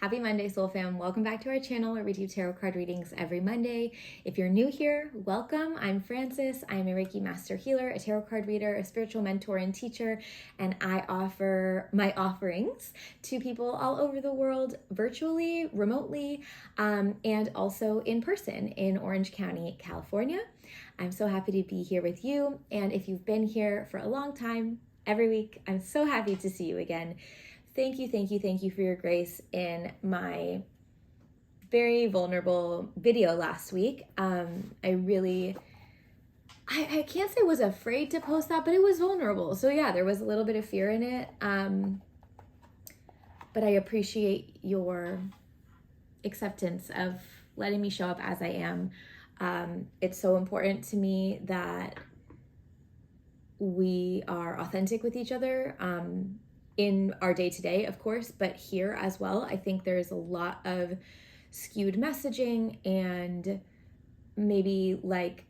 Happy Monday, Soul Fam. Welcome back to our channel where we do tarot card readings every Monday. If you're new here, welcome. I'm Frances. I'm a Reiki master healer, a tarot card reader, a spiritual mentor and teacher, and I offer my offerings to people all over the world, virtually, remotely, and also in person in Orange County, California. I'm so happy to be here with you, and if you've been here for a long time, every week, I'm so happy to see you again. Thank you for your grace in my very vulnerable video last week. I can't say I was afraid to post that, but it was vulnerable. So yeah, there was a little bit of fear in it. But I appreciate your acceptance of letting me show up as I am. It's so important to me that we are authentic with each other. In our day-to-day, of course, but here as well, I think there's a lot of skewed messaging and maybe like,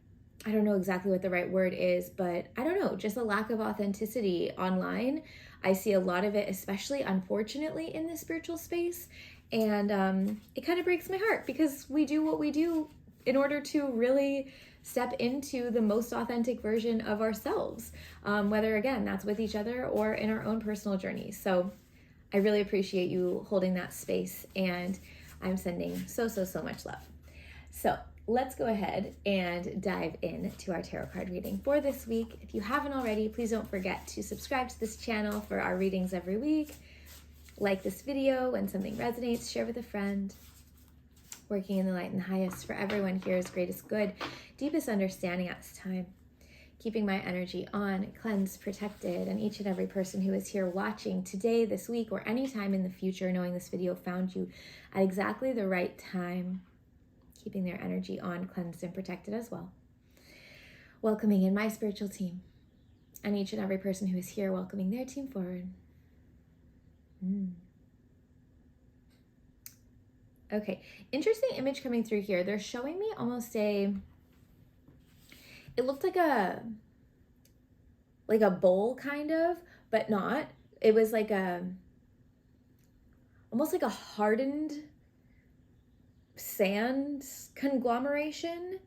I don't know exactly what the right word is, but I don't know, just a lack of authenticity online. I see a lot of it, especially unfortunately in the spiritual space. And it kind of breaks my heart because we do what we do in order to really step into the most authentic version of ourselves, whether again, that's with each other or in our own personal journeys. So I really appreciate you holding that space, and I'm sending so much love. So let's go ahead and dive into our tarot card reading for this week. If you haven't already, please don't forget to subscribe to this channel for our readings every week. Like this video when something resonates, share with a friend. Working in the light and the highest for everyone here is greatest good, deepest understanding at this time. Keeping my energy on, cleansed, protected, and each and every person who is here watching today, this week, or any time in the future, knowing this video found you at exactly the right time. Keeping their energy on, cleansed, and protected as well. Welcoming in my spiritual team, and each and every person who is here welcoming their team forward. Okay, interesting image coming through here. They're showing me almost it looked like a bowl kind of, but not. It was like almost like a hardened sand conglomeration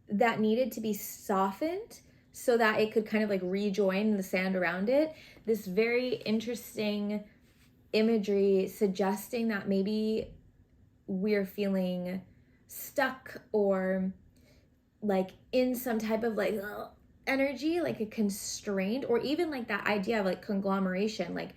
that needed to be softened so that it could kind of like rejoin the sand around it. This very interesting imagery suggesting that maybe we're feeling stuck or like in some type of like energy, like a constrained, or even like that idea of like conglomeration, like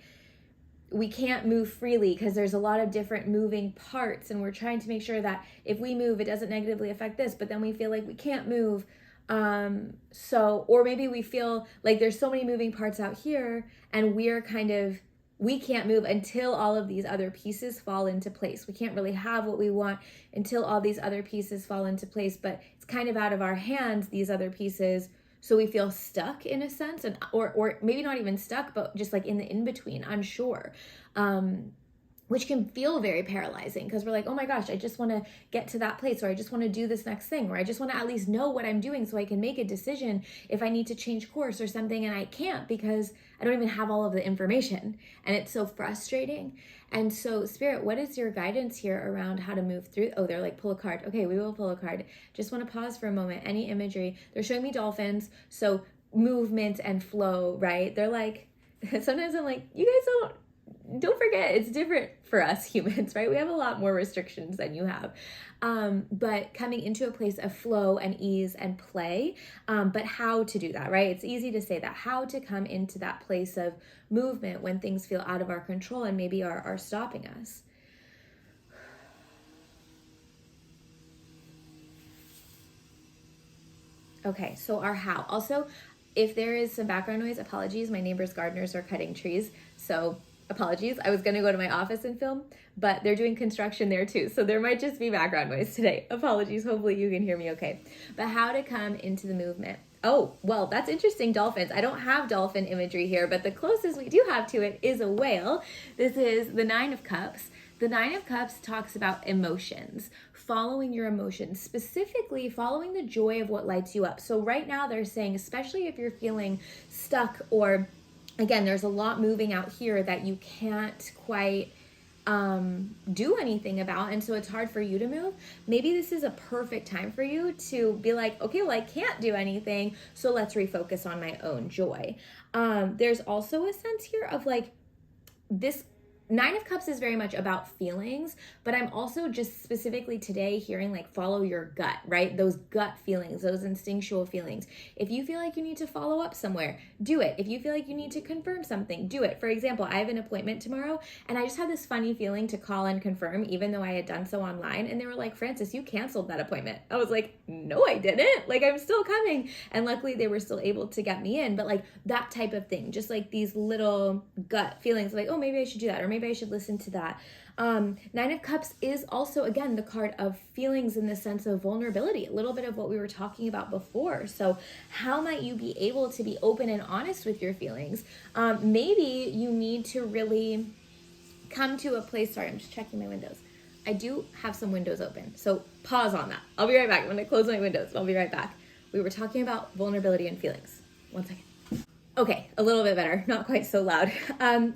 we can't move freely because there's a lot of different moving parts, and we're trying to make sure that if we move, it doesn't negatively affect this, but then we feel like we can't move. Or maybe we feel like there's so many moving parts out here and we can't move until all of these other pieces fall into place. We can't really have what we want until all these other pieces fall into place, but it's kind of out of our hands, these other pieces. So we feel stuck in a sense, and or maybe not even stuck, but just like in the in-between, unsure. Which can feel very paralyzing because we're like, oh my gosh, I just want to get to that place, or I just want to do this next thing, or I just want to at least know what I'm doing so I can make a decision if I need to change course or something, and I can't because I don't even have all of the information, and it's so frustrating. And so Spirit, what is your guidance here around how to move through? Oh, they're like, pull a card. Okay, we will pull a card. Just want to pause for a moment. Any imagery. They're showing me dolphins, so movement and flow, right? They're like, sometimes I'm like, you guys don't forget, it's different for us humans, right? We have a lot more restrictions than you have. But coming into a place of flow and ease and play, but how to do that, right? It's easy to say that, how to come into that place of movement when things feel out of our control and maybe are stopping us. Okay, so our how. Also, if there is some background noise, apologies. My neighbor's gardeners are cutting trees, so apologies. I was going to go to my office and film, but they're doing construction there too, so there might just be background noise today. Apologies. Hopefully you can hear me okay. But how to come into the movement. Oh, well, that's interesting. Dolphins. I don't have dolphin imagery here, but the closest we do have to it is a whale. This is the Nine of Cups. The Nine of Cups talks about emotions, following your emotions, specifically following the joy of what lights you up. So right now they're saying, especially if you're feeling stuck, or again, there's a lot moving out here that you can't quite do anything about, and so it's hard for you to move. Maybe this is a perfect time for you to be like, okay, well, I can't do anything, so let's refocus on my own joy. There's also a sense here of like, this Nine of Cups is very much about feelings, but I'm also just specifically today hearing like follow your gut, right? Those gut feelings, those instinctual feelings. If you feel like you need to follow up somewhere, do it. If you feel like you need to confirm something, do it. For example, I have an appointment tomorrow and I just had this funny feeling to call and confirm, even though I had done so online. And they were like, Frances, you canceled that appointment. I was like, no, I didn't. Like, I'm still coming. And luckily they were still able to get me in. But like that type of thing, just like these little gut feelings like, oh, maybe I should do that, or maybe I should listen to that. Nine of Cups is also, again, the card of feelings in the sense of vulnerability, a little bit of what we were talking about before. So how might you be able to be open and honest with your feelings? Maybe you need to really come to a place. Sorry, I'm just checking my windows. I do have some windows open, so pause on that. I'll be right back. I'm going to close my windows. I'll be right back. We were talking about vulnerability and feelings. One second. Okay, a little bit better, not quite so loud.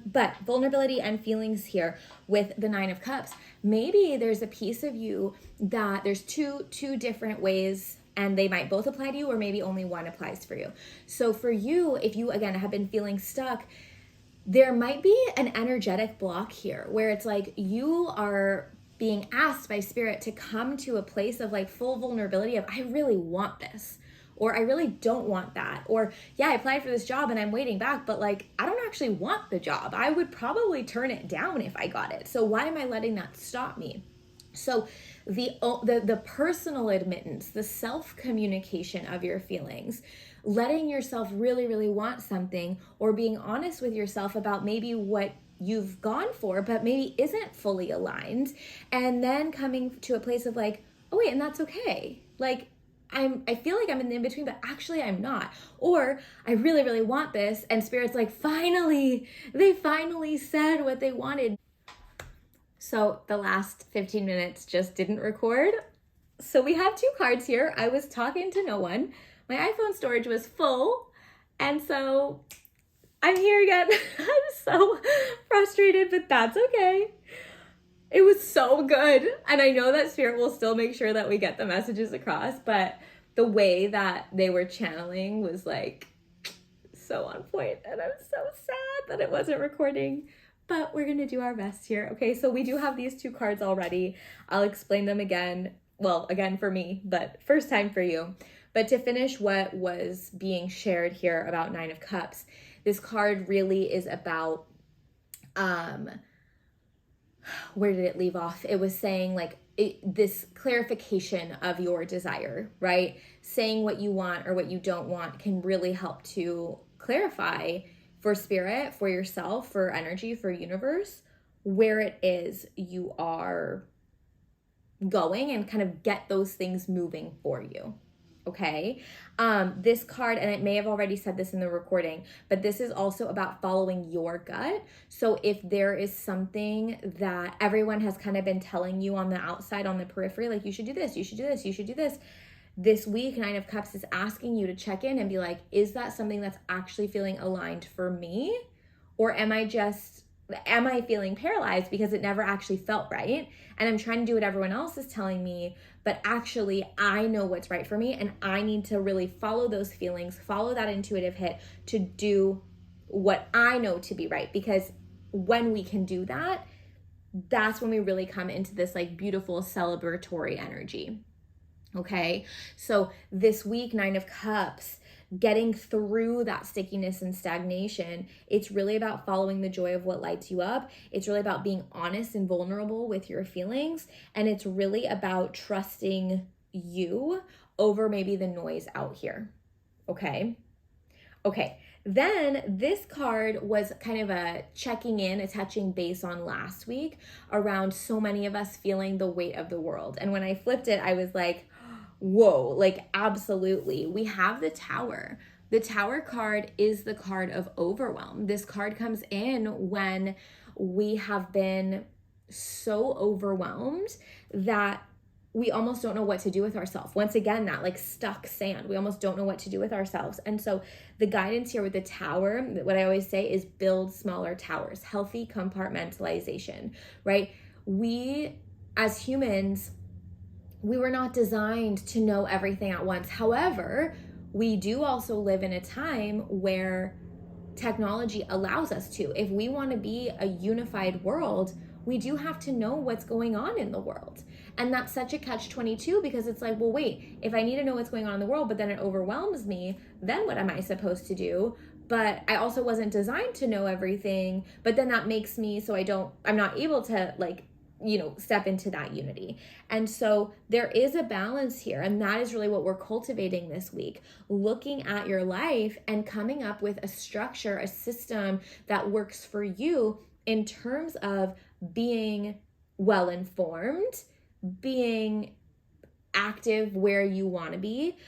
But vulnerability and feelings here with the Nine of Cups. Maybe there's a piece of you that there's two different ways, and they might both apply to you, or maybe only one applies for you. So for you, if you, again, have been feeling stuck, there might be an energetic block here where it's like you are being asked by Spirit to come to a place of like full vulnerability of, I really want this. Or I really don't want that. Or yeah, I applied for this job and I'm waiting back, but like, I don't actually want the job. I would probably turn it down if I got it. So why am I letting that stop me? So the personal admittance, the self-communication of your feelings, letting yourself really, really want something, or being honest with yourself about maybe what you've gone for, but maybe isn't fully aligned. And then coming to a place of like, oh wait, and that's okay. Like, I feel like I'm in the in-between, but actually I'm not. Or I really, really want this, and Spirit's like, finally, they finally said what they wanted. So the last 15 minutes just didn't record. So we have two cards here. I was talking to no one. My iPhone storage was full, and so I'm here again. I'm so frustrated, but that's okay. It was so good. And I know that Spirit will still make sure that we get the messages across, but the way that they were channeling was like so on point. And I'm so sad that it wasn't recording, but we're going to do our best here. Okay, so we do have these two cards already. I'll explain them again. Well, again for me, but first time for you. But to finish what was being shared here about Nine of Cups, this card really is about, where did it leave off? It was saying like this clarification of your desire, right? Saying what you want or what you don't want can really help to clarify for Spirit, for yourself, for energy, for universe, where it is you are going, and kind of get those things moving for you. Okay, this card, and it may have already said this in the recording, but this is also about following your gut. So if there is something that everyone has kind of been telling you on the outside, on the periphery, like you should do this, you should do this, you should do this week, Nine of Cups is asking you to check in and be like, is that something that's actually feeling aligned for me? Or am I feeling paralyzed because it never actually felt right? And I'm trying to do what everyone else is telling me, but actually I know what's right for me, and I need to really follow those feelings, follow that intuitive hit to do what I know to be right. Because when we can do that, that's when we really come into this like beautiful celebratory energy. Okay, so this week, Nine of Cups, getting through that stickiness and stagnation, it's really about following the joy of what lights you up. It's really about being honest and vulnerable with your feelings. And it's really about trusting you over maybe the noise out here. Okay. Then this card was kind of a checking in, a touching base on last week around so many of us feeling the weight of the world. And when I flipped it, I was like, whoa, like absolutely. We have the Tower. The Tower card is the card of overwhelm. This card comes in when we have been so overwhelmed that we almost don't know what to do with ourselves. Once again, that like stuck sand, we almost don't know what to do with ourselves. And so the guidance here with the tower, what I always say is build smaller towers, healthy compartmentalization, right? We as humans, we were not designed to know everything at once. However, we do also live in a time where technology allows us to. If we want to be a unified world, we do have to know what's going on in the world. And that's such a catch-22, because it's like, well, wait, if I need to know what's going on in the world, but then it overwhelms me, then what am I supposed to do? But I also wasn't designed to know everything, but then that makes me so I'm not able to like, step into that unity. And so there is a balance here. And that is really what we're cultivating this week, looking at your life and coming up with a structure, a system that works for you in terms of being well-informed, being active where you want to be,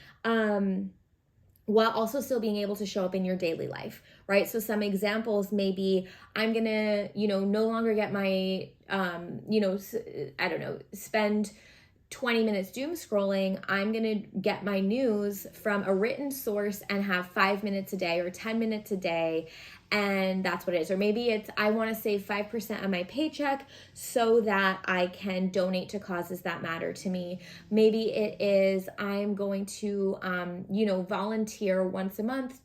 while also still being able to show up in your daily life, right? So some examples may be, I'm gonna, no longer get my, spend 20 minutes doom scrolling. I'm going to get my news from a written source and have 5 minutes a day or 10 minutes a day. And that's what it is. Or maybe it's, I want to save 5% of my paycheck so that I can donate to causes that matter to me. Maybe it is, I'm going to, volunteer once a month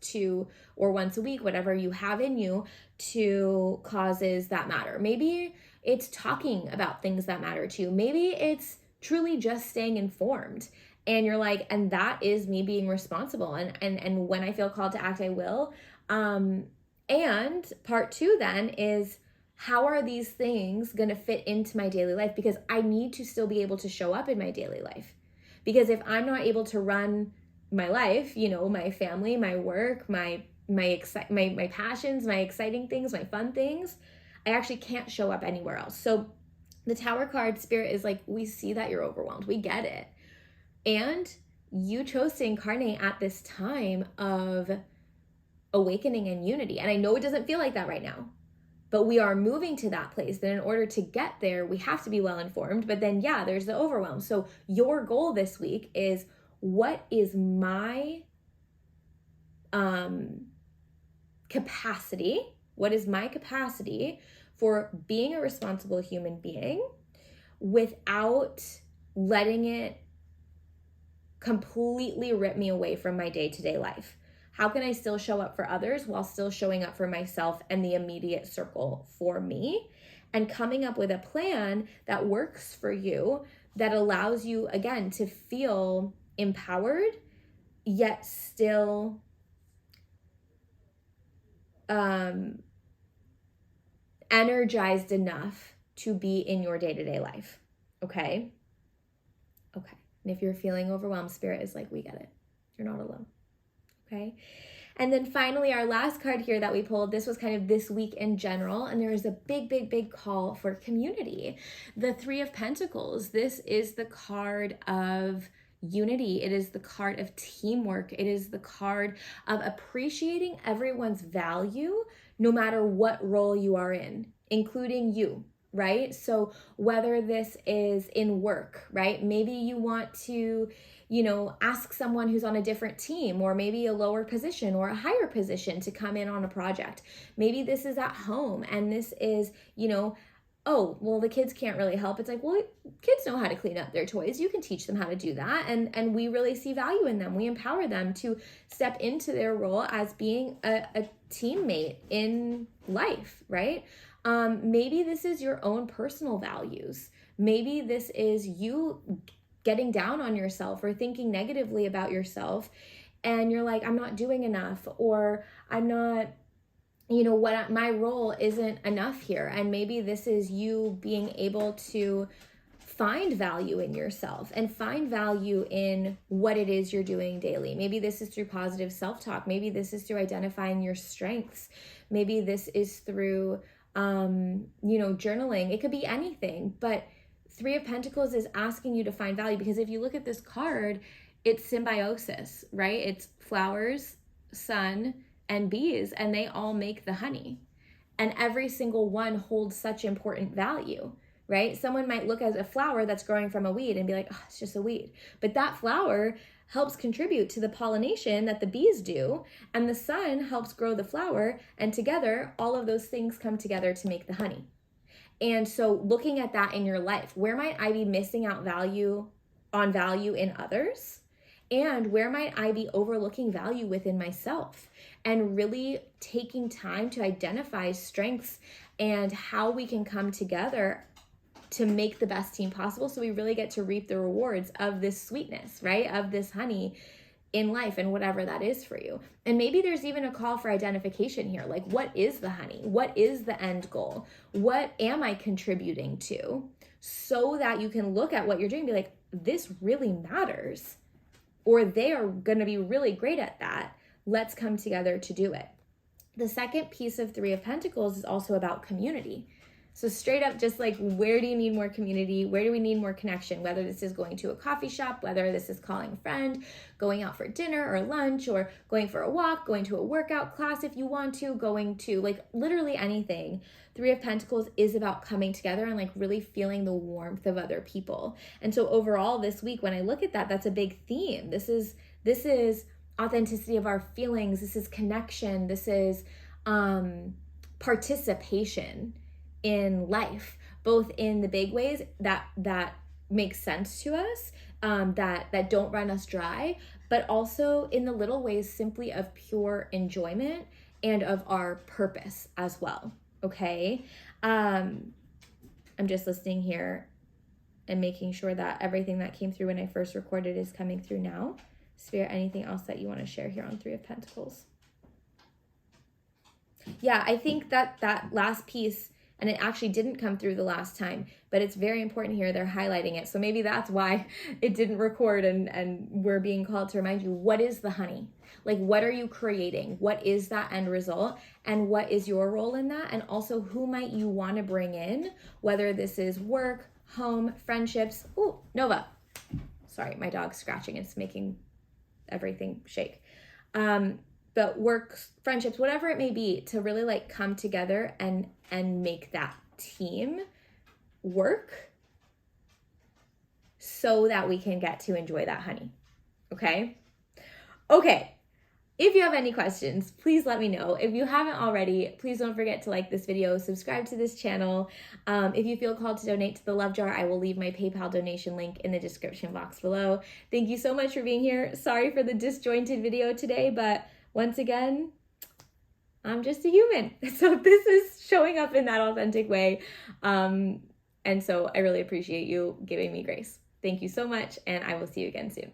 or once a week, whatever you have in you, to causes that matter. Maybe it's talking about things that matter to you. Maybe it's truly just staying informed. And you're like, and that is me being responsible. And when I feel called to act, I will. And part 2 then is, how are these things going to fit into my daily life? Because I need to still be able to show up in my daily life. Because if I'm not able to run my life, my family, my work, my passions, my exciting things, my fun things, I actually can't show up anywhere else. So the Tower card, Spirit is like, we see that you're overwhelmed. We get it. And you chose to incarnate at this time of awakening and unity. And I know it doesn't feel like that right now, but we are moving to that place. That in order to get there, we have to be well informed. But then, there's the overwhelm. So your goal this week is, what is my capacity? What is my capacity for being a responsible human being without letting it completely rip me away from my day-to-day life? How can I still show up for others while still showing up for myself and the immediate circle for me? And coming up with a plan that works for you, that allows you, again, to feel empowered, yet still energized enough to be in your day-to-day life. Okay. And if you're feeling overwhelmed, Spirit is like, we get it. You're not alone. Okay. And then finally, our last card here that we pulled, this was kind of this week in general, and there is a big, big, big call for community. The 3 of Pentacles. This is the card of unity. It is the card of teamwork. It is the card of appreciating everyone's value, no matter what role you are in, including you, right? So whether this is in work, right? Maybe you want to, ask someone who's on a different team, or maybe a lower position or a higher position, to come in on a project. Maybe this is at home, and this is, oh, well, the kids can't really help. It's like, well, kids know how to clean up their toys. You can teach them how to do that. And we really see value in them. We empower them to step into their role as being a teammate in life, right? Maybe this is your own personal values. Maybe this is you getting down on yourself or thinking negatively about yourself. And you're like, I'm not doing enough, or I'm not, what my role isn't enough here. And maybe this is you being able to find value in yourself and find value in what it is you're doing daily. Maybe this is through positive self-talk. Maybe this is through identifying your strengths. Maybe this is through, journaling. It could be anything, but 3 of Pentacles is asking you to find value, because if you look at this card, it's symbiosis, right? It's flowers, sun, and bees, and they all make the honey. And every single one holds such important value. right? Someone might look at a flower that's growing from a weed and be like, oh, it's just a weed. But that flower helps contribute to the pollination that the bees do, and the sun helps grow the flower, and together, all of those things come together to make the honey. And so looking at that in your life, where might I be missing out value in others? And where might I be overlooking value within myself? And really taking time to identify strengths and how we can come together to make the best team possible, so we really get to reap the rewards of this sweetness, right? Of this honey in life, and whatever that is for you. And maybe there's even a call for identification here. Like, what is the honey? What is the end goal? What am I contributing to? So that you can look at what you're doing and be like, this really matters. Or they are going to be really great at that. Let's come together to do it. The second piece of Three of Pentacles is also about community. So straight up, just like, where do you need more community? Where do we need more connection? Whether this is going to a coffee shop, whether this is calling a friend, going out for dinner or lunch, or going for a walk, going to a workout class if you want to, going to like literally anything. Three of Pentacles is about coming together and like really feeling the warmth of other people. And so overall this week, when I look at that, that's a big theme. This is authenticity of our feelings. This is connection. This is participation in life, both in the big ways that make sense to us, that don't run us dry, but also in the little ways simply of pure enjoyment and of our purpose as well. Okay. I'm just listening here and making sure that everything that came through when I first recorded is coming through now. Spirit, anything else that you want to share here on Three of Pentacles? Yeah, I think that last piece, and it actually didn't come through the last time, but it's very important here. They're highlighting it. So maybe that's why it didn't record, and we're being called to remind you, what is the honey? Like, what are you creating? What is that end result? And what is your role in that? And also, who might you want to bring in, whether this is work, home, friendships. Ooh, Nova. Sorry, my dog's scratching. It's making everything shake. But work, friendships, whatever it may be, to really like come together and make that team work so that we can get to enjoy that honey. Okay? Okay. If you have any questions, please let me know. If you haven't already, please don't forget to like this video, subscribe to this channel. If you feel called to donate to the Love Jar, I will leave my PayPal donation link in the description box below. Thank you so much for being here. Sorry for the disjointed video today, but once again, I'm just a human. So this is showing up in that authentic way. And so I really appreciate you giving me grace. Thank you so much, and I will see you again soon.